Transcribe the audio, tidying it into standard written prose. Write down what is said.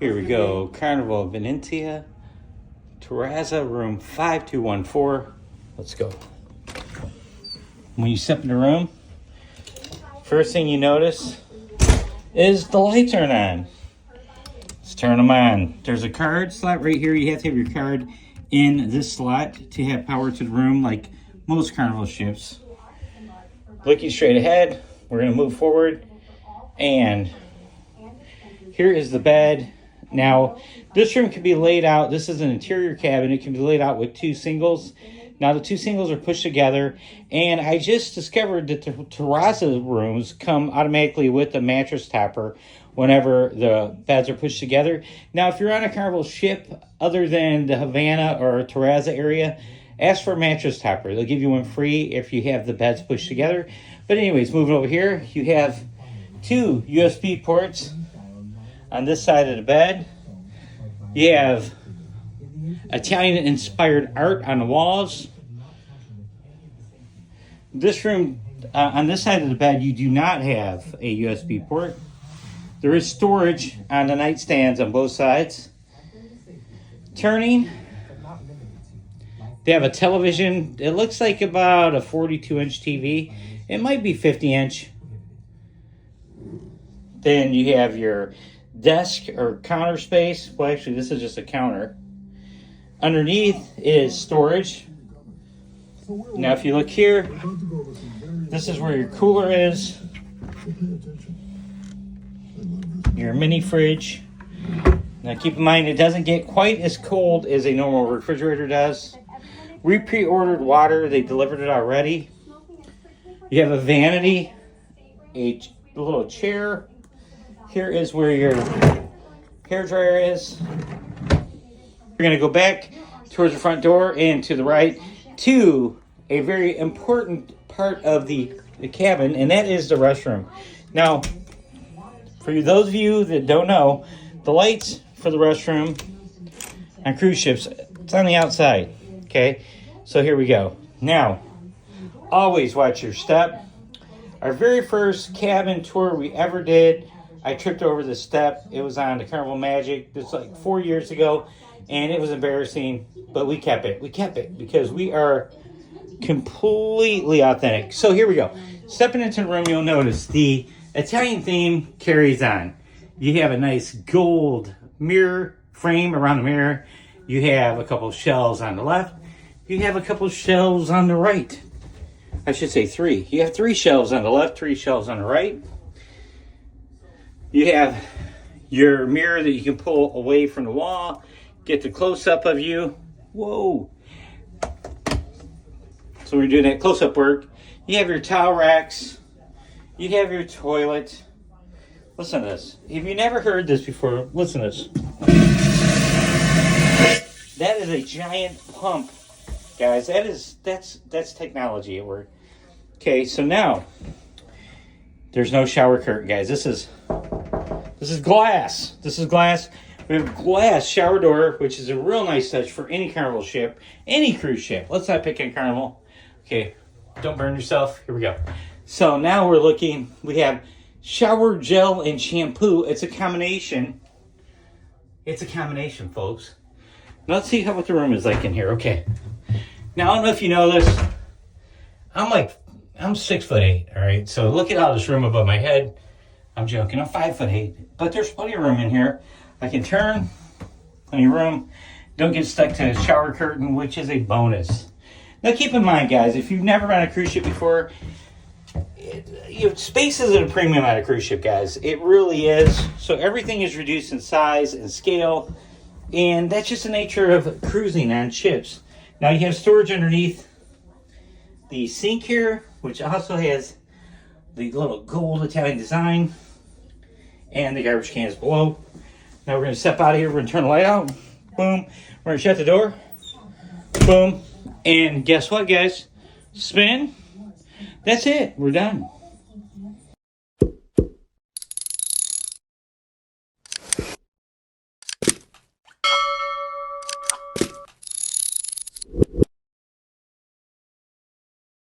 Here we go. Carnival Venezia, Terazza, room 5214. Let's go. When you step in the room, first thing you notice is the lights aren't on. Let's turn them on. There's a card slot right here. You have to have your card in this slot to have power to the room like most Carnival ships. Looking straight ahead, we're going to move forward. And here is the bed. Now, this room can be laid out. This is an interior cabin. It can be laid out with two singles. Now, the two singles are pushed together. And I just discovered that the Terazza rooms come automatically with the mattress topper whenever the beds are pushed together. Now, if you're on a Carnival ship other than the Havana or Terazza area, ask for a mattress topper. They'll give you one free if you have the beds pushed together. But anyways, moving over here, you have two USB ports on this side of the bed. You have Italian-inspired art on the walls. This room, on this side of the bed, you do not have a USB port. There is storage on the nightstands on both sides. Turning, they have a television. It looks like about a 42-inch TV. It might be 50-inch. Then you have your desk or counter space. Well, actually, this is just a counter. Underneath is storage. Now, if you look here, this is where your cooler is. Your mini fridge. Now, keep in mind, it doesn't get quite as cold as a normal refrigerator does. We pre-ordered water. They delivered it already. You have a vanity, a little chair. Here is where your hair dryer is. We're going to go back towards the front door and to the right to a very important part of the cabin, and that is the restroom. Now, for those of you that don't know, the lights for the restroom on cruise ships, it's on the outside, okay? So here we go. Now, always watch your step. Our very first cabin tour we ever did, I tripped over the step. It was on the Carnival Magic. This was like 4 years ago, and it was embarrassing, but we kept it. We kept it because we are completely authentic. So here we go. Stepping into the room, you'll notice the Italian theme carries on. You have a nice gold mirror frame around the mirror. You have a couple shelves on the left. You have a couple shelves on the right. I should say three. You have three shelves on the left, three shelves on the right. You have your mirror that you can pull away from the wall. Get the close-up of you. Whoa. So we're doing that close-up work. You have your towel racks. You have your toilet. Listen to this. If you never heard this before, listen to this. That is a giant pump, guys. That's technology at work. Okay, so now there's no shower curtain, guys. This is glass. This is glass. We have a glass shower door, which is a real nice touch for any Carnival ship, any cruise ship. Let's not pick on Carnival. Okay, don't burn yourself. Here we go. So now we're looking, we have shower gel and shampoo. It's a combination. It's a combination, folks. Now let's see what the room is like in here. Okay. Now, I don't know if you know this. I'm 6'8", all right? So look at all this room above my head. I'm joking. I'm 5'8", but there's plenty of room in here. I can turn, plenty of room. Don't get stuck to a shower curtain, which is a bonus. Now, keep in mind, guys, if you've never been on a cruise ship before, space is at a premium on a cruise ship, guys. It really is. So everything is reduced in size and scale, and that's just the nature of cruising on ships. Now, you have storage underneath the sink here, which also has the little gold Italian design, and the garbage cans below. Now we're going to step out of here. We're going to turn the light out. Boom. We're going to shut the door. Boom. And guess what, guys? Spin. That's it. We're done.